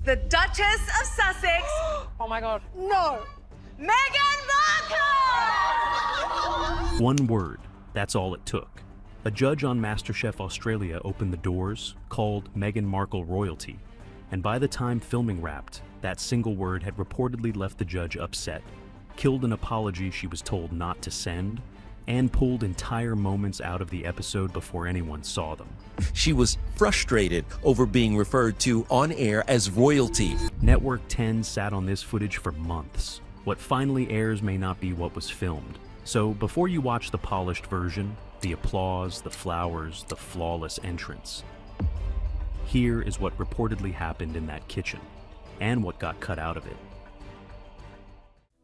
the Duchess of Sussex. Oh my God. No. Meghan Markle! One word, that's all it took. A judge on MasterChef Australia opened the doors, called Meghan Markle royalty, and by the time filming wrapped, that single word had reportedly left the judge upset, killed an apology she was told not to send, and pulled entire moments out of the episode before anyone saw them. She was frustrated over being referred to on air as royalty. Network 10 sat on this footage for months. What finally airs may not be what was filmed. So before you watch the polished version, the applause, the flowers, the flawless entrance, here is what reportedly happened in that kitchen, and what got cut out of it.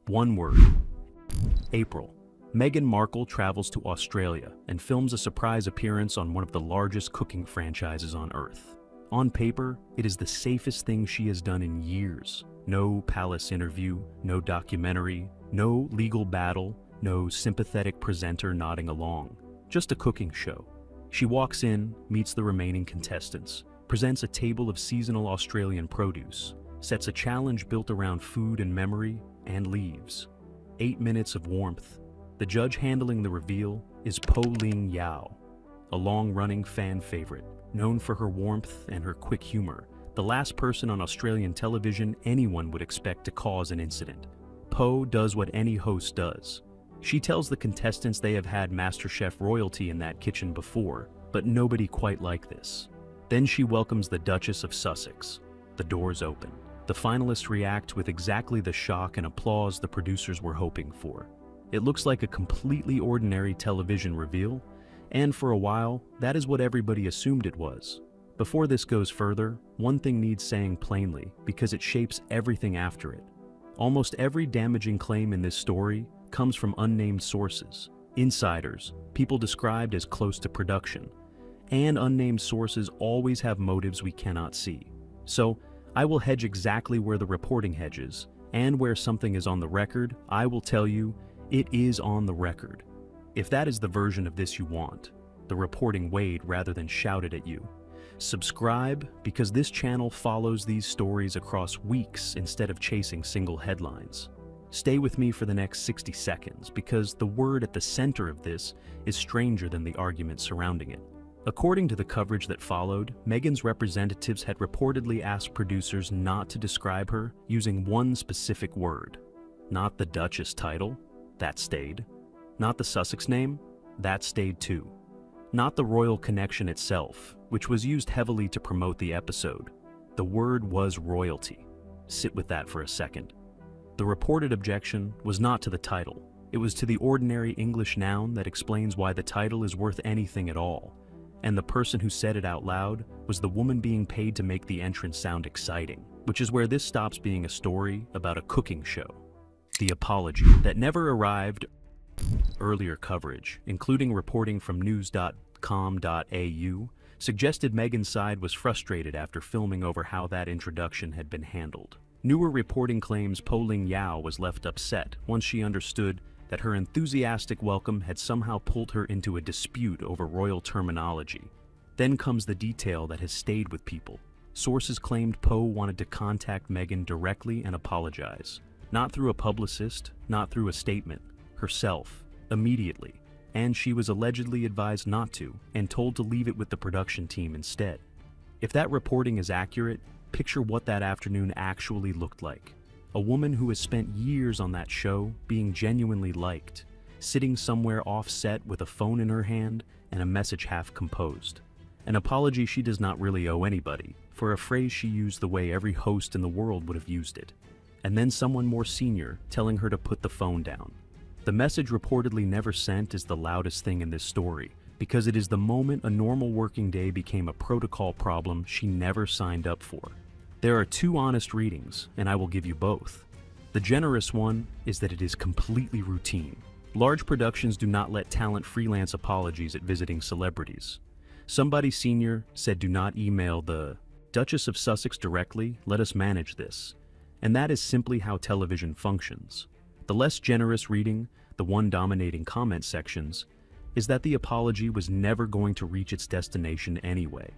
One word. April. Meghan Markle travels to Australia and films a surprise appearance on one of the largest cooking franchises on Earth. On paper, it is the safest thing she has done in years. No palace interview, no documentary, no legal battle, no sympathetic presenter nodding along. Just a cooking show. She walks in, meets the remaining contestants, presents a table of seasonal Australian produce, sets a challenge built around food and memory, and leaves. 8 minutes of warmth. The judge handling the reveal is Po Ling Yao, a long-running fan favorite, known for her warmth and her quick humor, the last person on Australian television anyone would expect to cause an incident. Po does what any host does. She tells the contestants they have had MasterChef royalty in that kitchen before, but nobody quite like this. Then she welcomes the Duchess of Sussex. The doors open. The finalists react with exactly the shock and applause the producers were hoping for. It looks like a completely ordinary television reveal, and for a while, that is what everybody assumed it was. Before this goes further, one thing needs saying plainly, because it shapes everything after it. Almost every damaging claim in this story comes from unnamed sources, insiders, people described as close to production, and unnamed sources always have motives we cannot see. So, I will hedge exactly where the reporting hedges, and where something is on the record, I will tell you, it is on the record. If that is the version of this you want, the reporting weighed rather than shouted at you. Subscribe, because this channel follows these stories across weeks instead of chasing single headlines. Stay with me for the next 60 seconds, because the word at the center of this is stranger than the argument surrounding it. According to the coverage that followed, Meghan's representatives had reportedly asked producers not to describe her using one specific word. Not the Duchess title. That stayed. Not the Sussex name, that stayed too. Not the royal connection itself, which was used heavily to promote the episode. The word was royalty. Sit with that for a second. The reported objection was not to the title. It was to the ordinary English noun that explains why the title is worth anything at all. And the person who said it out loud was the woman being paid to make the entrance sound exciting, which is where this stops being a story about a cooking show. The apology that never arrived. Earlier coverage, including reporting from news.com.au, suggested Meghan's side was frustrated after filming over how that introduction had been handled. Newer reporting claims Po Ling Yao was left upset once she understood that her enthusiastic welcome had somehow pulled her into a dispute over royal terminology. Then comes the detail that has stayed with people. Sources claimed Po wanted to contact Meghan directly and apologize. Not through a publicist, not through a statement, herself, immediately, and she was allegedly advised not to, and told to leave it with the production team instead. If that reporting is accurate, picture what that afternoon actually looked like. A woman who has spent years on that show being genuinely liked, sitting somewhere off-set with a phone in her hand and a message half composed. An apology she does not really owe anybody, for a phrase she used the way every host in the world would have used it. And then someone more senior telling her to put the phone down. The message reportedly never sent is the loudest thing in this story, because it is the moment a normal working day became a protocol problem she never signed up for. There are two honest readings, and I will give you both. The generous one is that it is completely routine. Large productions do not let talent freelance apologies at visiting celebrities. Somebody senior said, "Do not email the Duchess of Sussex directly, let us manage this." And that is simply how television functions. The less generous reading, the one dominating comment sections, is that the apology was never going to reach its destination anyway.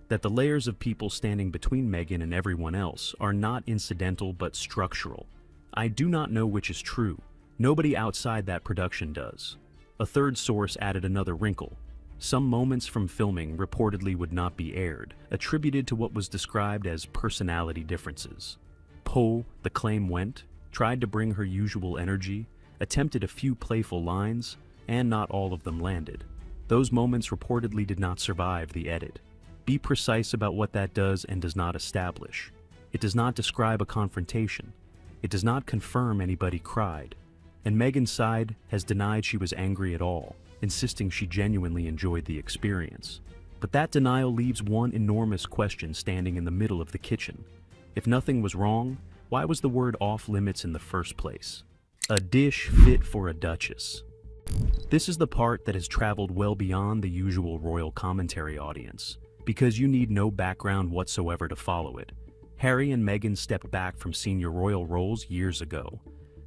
that the layers of people standing between Meghan and everyone else are not incidental but structural. I do not know which is true. Nobody outside that production does. A third source added another wrinkle. Some moments from filming reportedly would not be aired, attributed to what was described as personality differences. Poe, the claim went, tried to bring her usual energy, attempted a few playful lines, and not all of them landed. Those moments reportedly did not survive the edit. Be precise about what that does and does not establish. It does not describe a confrontation. It does not confirm anybody cried. And Meghan's side has denied she was angry at all, insisting she genuinely enjoyed the experience. But that denial leaves one enormous question standing in the middle of the kitchen. If nothing was wrong, why was the word off limits in the first place? A dish fit for a duchess. This is the part that has traveled well beyond the usual royal commentary audience, because you need no background whatsoever to follow it. Harry and Meghan stepped back from senior royal roles years ago.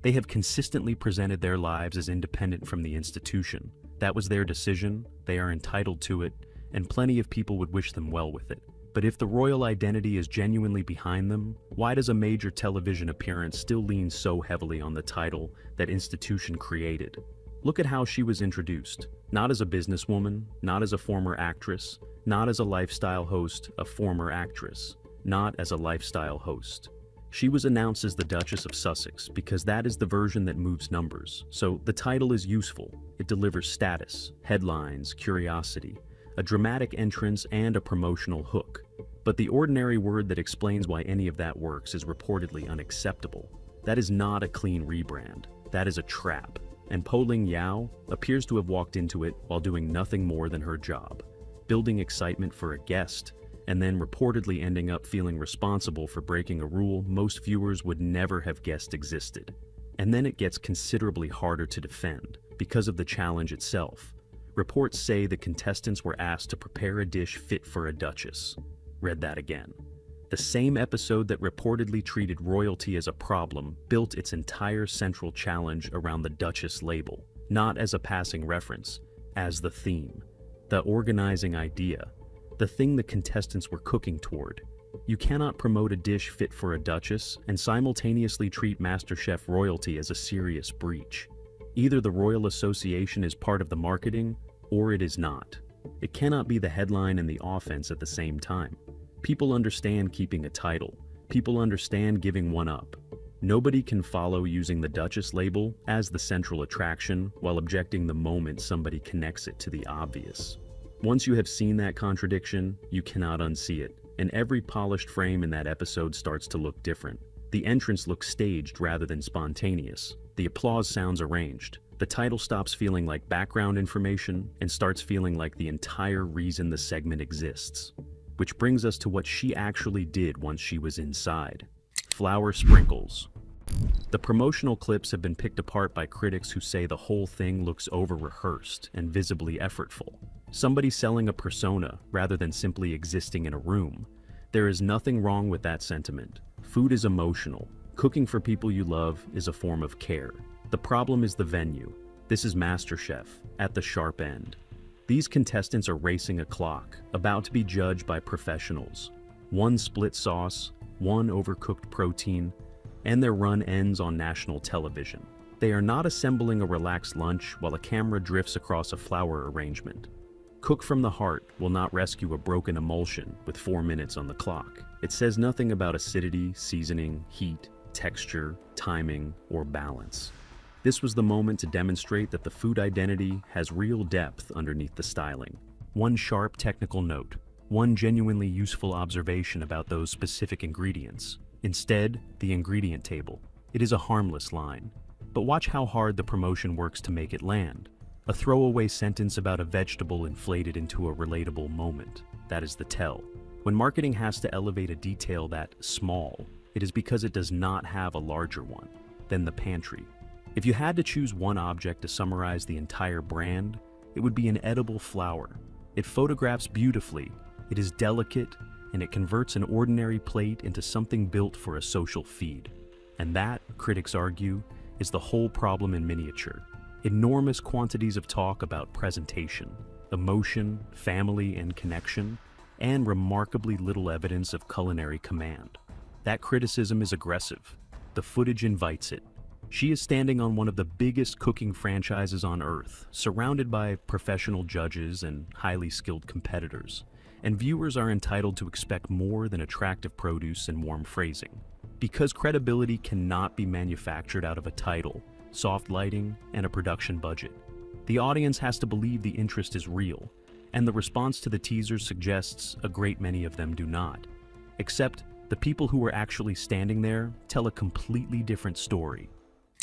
They have consistently presented their lives as independent from the institution. That was their decision, they are entitled to it, and plenty of people would wish them well with it. But if the royal identity is genuinely behind them, why does a major television appearance still lean so heavily on the title that institution created? Look at how she was introduced. Not as a businesswoman, not as a former actress, not as a lifestyle host, a former actress, not as a lifestyle host. She was announced as the Duchess of Sussex because that is the version that moves numbers. So the title is useful. It delivers status, headlines, curiosity, a dramatic entrance, and a promotional hook. But the ordinary word that explains why any of that works is reportedly unacceptable. That is not a clean rebrand. That is a trap. And Po Ling Yao appears to have walked into it while doing nothing more than her job, building excitement for a guest, and then reportedly ending up feeling responsible for breaking a rule most viewers would never have guessed existed. And then it gets considerably harder to defend because of the challenge itself. Reports say the contestants were asked to prepare a dish fit for a duchess. Read that again. The same episode that reportedly treated royalty as a problem built its entire central challenge around the Duchess label, not as a passing reference, as the theme, the organizing idea, the thing the contestants were cooking toward. You cannot promote a dish fit for a duchess and simultaneously treat MasterChef royalty as a serious breach. Either the Royal Association is part of the marketing, or it is not. It cannot be the headline and the offense at the same time. People understand keeping a title. People understand giving one up. Nobody can follow using the Duchess label as the central attraction while objecting the moment somebody connects it to the obvious. Once you have seen that contradiction, you cannot unsee it, and every polished frame in that episode starts to look different. The entrance looks staged rather than spontaneous. The applause sounds arranged. The title stops feeling like background information and starts feeling like the entire reason the segment exists. Which brings us to what she actually did once she was inside. Flower sprinkles. The promotional clips have been picked apart by critics who say the whole thing looks over-rehearsed and visibly effortful. Somebody selling a persona rather than simply existing in a room. There is nothing wrong with that sentiment. Food is emotional. Cooking for people you love is a form of care. The problem is the venue. This is MasterChef, at the sharp end. These contestants are racing a clock, about to be judged by professionals. One split sauce, one overcooked protein, and their run ends on national television. They are not assembling a relaxed lunch while a camera drifts across a flower arrangement. Cook from the heart will not rescue a broken emulsion with 4 minutes on the clock. It says nothing about acidity, seasoning, heat, texture, timing, or balance. This was the moment to demonstrate that the food identity has real depth underneath the styling. One sharp technical note, one genuinely useful observation about those specific ingredients. Instead, the ingredient table. It is a harmless line. But watch how hard the promotion works to make it land. A throwaway sentence about a vegetable inflated into a relatable moment. That is the tell. When marketing has to elevate a detail that small, it is because it does not have a larger one. Then the pantry. If you had to choose one object to summarize the entire brand, it would be an edible flower. It photographs beautifully, it is delicate, and it converts an ordinary plate into something built for a social feed. And that, critics argue, is the whole problem in miniature. Enormous quantities of talk about presentation, emotion, family, and connection, and remarkably little evidence of culinary command. That criticism is aggressive. The footage invites it. She is standing on one of the biggest cooking franchises on Earth, surrounded by professional judges and highly skilled competitors, and viewers are entitled to expect more than attractive produce and warm phrasing. Because credibility cannot be manufactured out of a title, soft lighting, and a production budget, the audience has to believe the interest is real, and the response to the teasers suggests a great many of them do not. Except the people who were actually standing there tell a completely different story.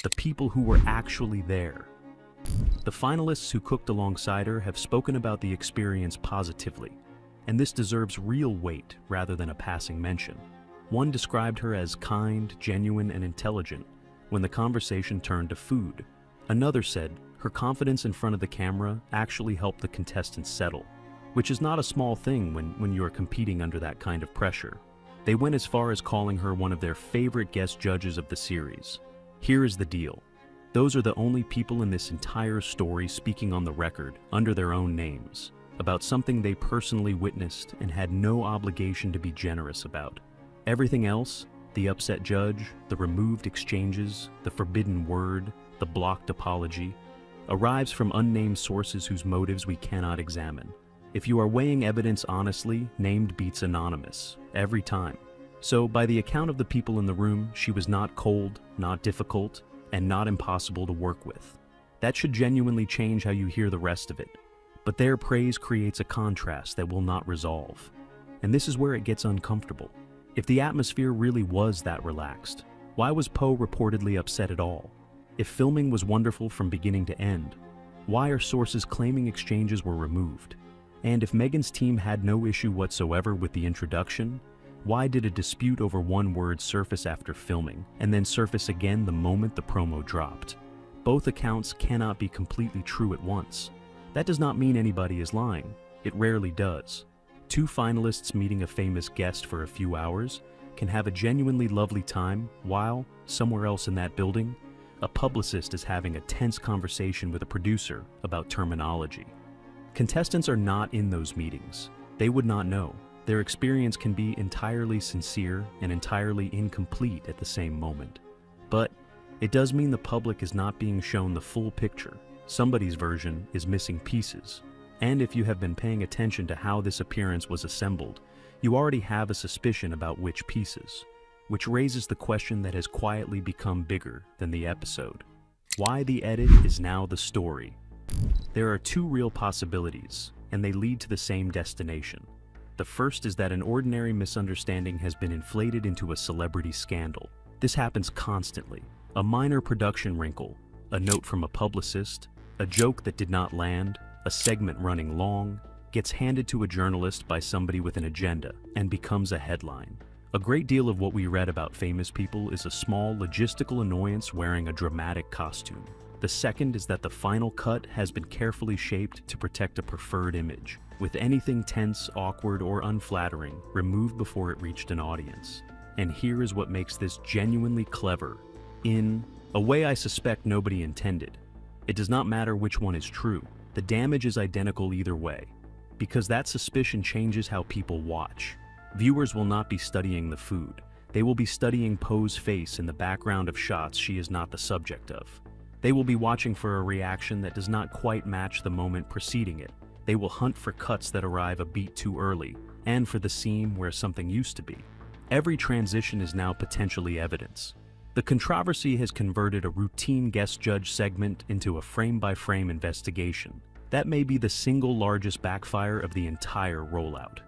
The people who were actually there. The finalists who cooked alongside her have spoken about the experience positively, and this deserves real weight rather than a passing mention. One described her as kind, genuine, and intelligent when the conversation turned to food. Another said her confidence in front of the camera actually helped the contestants settle, which is not a small thing when you are competing under that kind of pressure. They went as far as calling her one of their favorite guest judges of the series. Here is the deal. Those are the only people in this entire story speaking on the record under their own names, about something they personally witnessed and had no obligation to be generous about. Everything else, the upset judge, the removed exchanges, the forbidden word, the blocked apology, arrives from unnamed sources whose motives we cannot examine. If you are weighing evidence honestly, named beats anonymous, every time. So, by the account of the people in the room, she was not cold, not difficult, and not impossible to work with. That should genuinely change how you hear the rest of it. But their praise creates a contrast that will not resolve. And this is where it gets uncomfortable. If the atmosphere really was that relaxed, why was Poe reportedly upset at all? If filming was wonderful from beginning to end, why are sources claiming exchanges were removed? And if Meghan's team had no issue whatsoever with the introduction, why did a dispute over one word surface after filming, and then surface again the moment the promo dropped? Both accounts cannot be completely true at once. That does not mean anybody is lying. It rarely does. Two finalists meeting a famous guest for a few hours can have a genuinely lovely time while, somewhere else in that building, a publicist is having a tense conversation with a producer about terminology. Contestants are not in those meetings. They would not know. Their experience can be entirely sincere and entirely incomplete at the same moment. But it does mean the public is not being shown the full picture. Somebody's version is missing pieces. And if you have been paying attention to how this appearance was assembled, you already have a suspicion about which pieces, which raises the question that has quietly become bigger than the episode. Why the edit is now the story. There are two real possibilities, and they lead to the same destination. The first is that an ordinary misunderstanding has been inflated into a celebrity scandal. This happens constantly. A minor production wrinkle, a note from a publicist, a joke that did not land, a segment running long, gets handed to a journalist by somebody with an agenda and becomes a headline. A great deal of what we read about famous people is a small logistical annoyance wearing a dramatic costume. The second is that the final cut has been carefully shaped to protect a preferred image, with anything tense, awkward, or unflattering removed before it reached an audience. And here is what makes this genuinely clever, in a way I suspect nobody intended. It does not matter which one is true. The damage is identical either way, because that suspicion changes how people watch. Viewers will not be studying the food. They will be studying Poe's face in the background of shots she is not the subject of. They will be watching for a reaction that does not quite match the moment preceding it. They will hunt for cuts that arrive a beat too early, and for the seam where something used to be. Every transition is now potentially evidence. The controversy has converted a routine guest judge segment into a frame-by-frame investigation. That may be the single largest backfire of the entire rollout.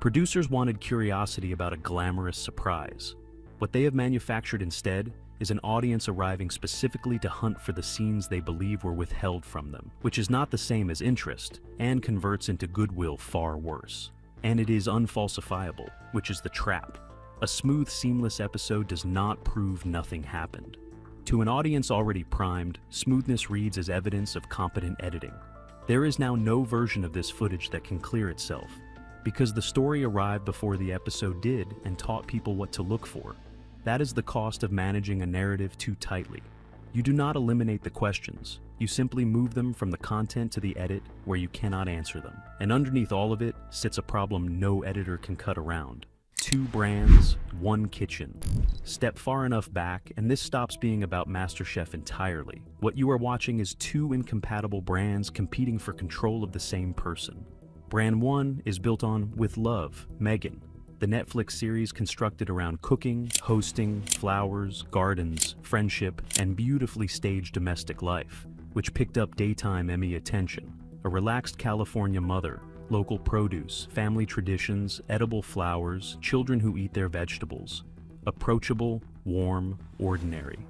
Producers wanted curiosity about a glamorous surprise. What they have manufactured instead is an audience arriving specifically to hunt for the scenes they believe were withheld from them, which is not the same as interest, and converts into goodwill far worse. And it is unfalsifiable, which is the trap. A smooth, seamless episode does not prove nothing happened. To an audience already primed, smoothness reads as evidence of competent editing. There is now no version of this footage that can clear itself, because the story arrived before the episode did and taught people what to look for. That is the cost of managing a narrative too tightly. You do not eliminate the questions. You simply move them from the content to the edit where you cannot answer them. And underneath all of it sits a problem no editor can cut around. 2 brands, 1 kitchen. Step far enough back, and this stops being about MasterChef entirely. What you are watching is 2 incompatible brands competing for control of the same person. Brand 1 is built on With Love, Meghan, the Netflix series constructed around cooking, hosting, flowers, gardens, friendship, and beautifully staged domestic life, which picked up daytime Emmy attention. A relaxed California mother, local produce, family traditions, edible flowers, children who eat their vegetables. Approachable, warm, ordinary.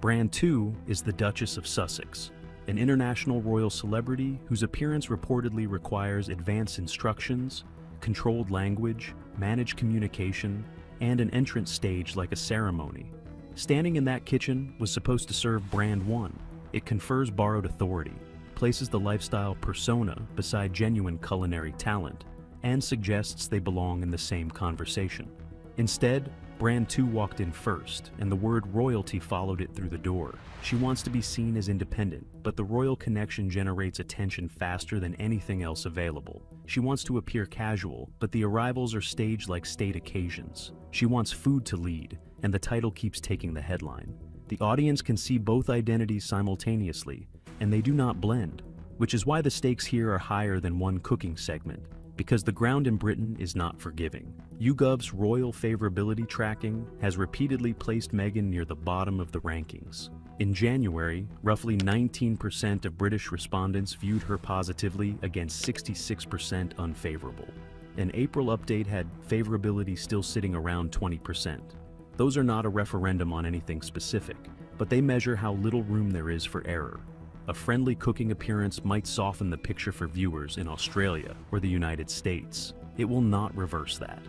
Brand 2 is the Duchess of Sussex, an international royal celebrity whose appearance reportedly requires advanced instructions, controlled language, managed communication, and an entrance stage like a ceremony. Standing in that kitchen was supposed to serve Brand 1. It confers borrowed authority, places the lifestyle persona beside genuine culinary talent, and suggests they belong in the same conversation. Instead, Brand 2 walked in first, and the word royalty followed it through the door. She wants to be seen as independent, but the royal connection generates attention faster than anything else available. She wants to appear casual, but the arrivals are staged like state occasions. She wants food to lead, and the title keeps taking the headline. The audience can see both identities simultaneously, and they do not blend, which is why the stakes here are higher than one cooking segment, because the ground in Britain is not forgiving. YouGov's royal favorability tracking has repeatedly placed Meghan near the bottom of the rankings. In January, roughly 19% of British respondents viewed her positively against 66% unfavorable. An April update had favorability still sitting around 20%. Those are not a referendum on anything specific, but they measure how little room there is for error. A friendly cooking appearance might soften the picture for viewers in Australia or the United States. It will not reverse that.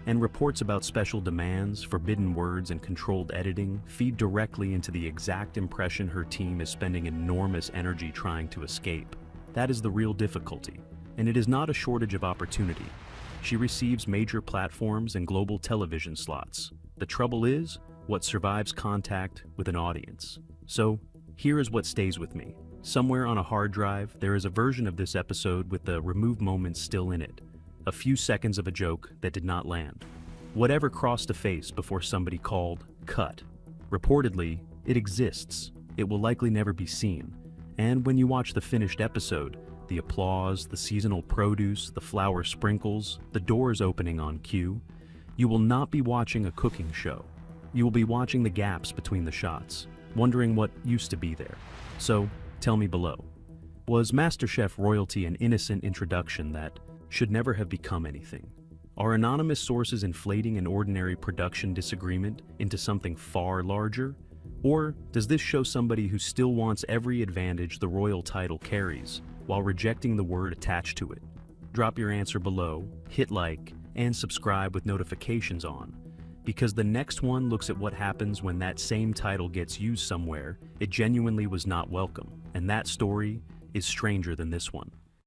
And reports about special demands, forbidden words, and controlled editing feed directly into the exact impression her team is spending enormous energy trying to escape. That is the real difficulty, and it is not a shortage of opportunity. She receives major platforms and global television slots. The trouble is, what survives contact with an audience. So, here is what stays with me. Somewhere on a hard drive, there is a version of this episode with the removed moments still in it. A few seconds of a joke that did not land. Whatever crossed a face before somebody called cut. Reportedly, it exists. It will likely never be seen. And when you watch the finished episode, the applause, the seasonal produce, the flower sprinkles, the doors opening on cue, you will not be watching a cooking show. You will be watching the gaps between the shots, wondering what used to be there. So, tell me below. Was MasterChef royalty an innocent introduction that should never have become anything? Are anonymous sources inflating an ordinary production disagreement into something far larger? Or does this show somebody who still wants every advantage the royal title carries, while rejecting the word attached to it? Drop your answer below, hit like, and subscribe with notifications on, because the next one looks at what happens when that same title gets used somewhere it genuinely was not welcome, and that story is stranger than this one.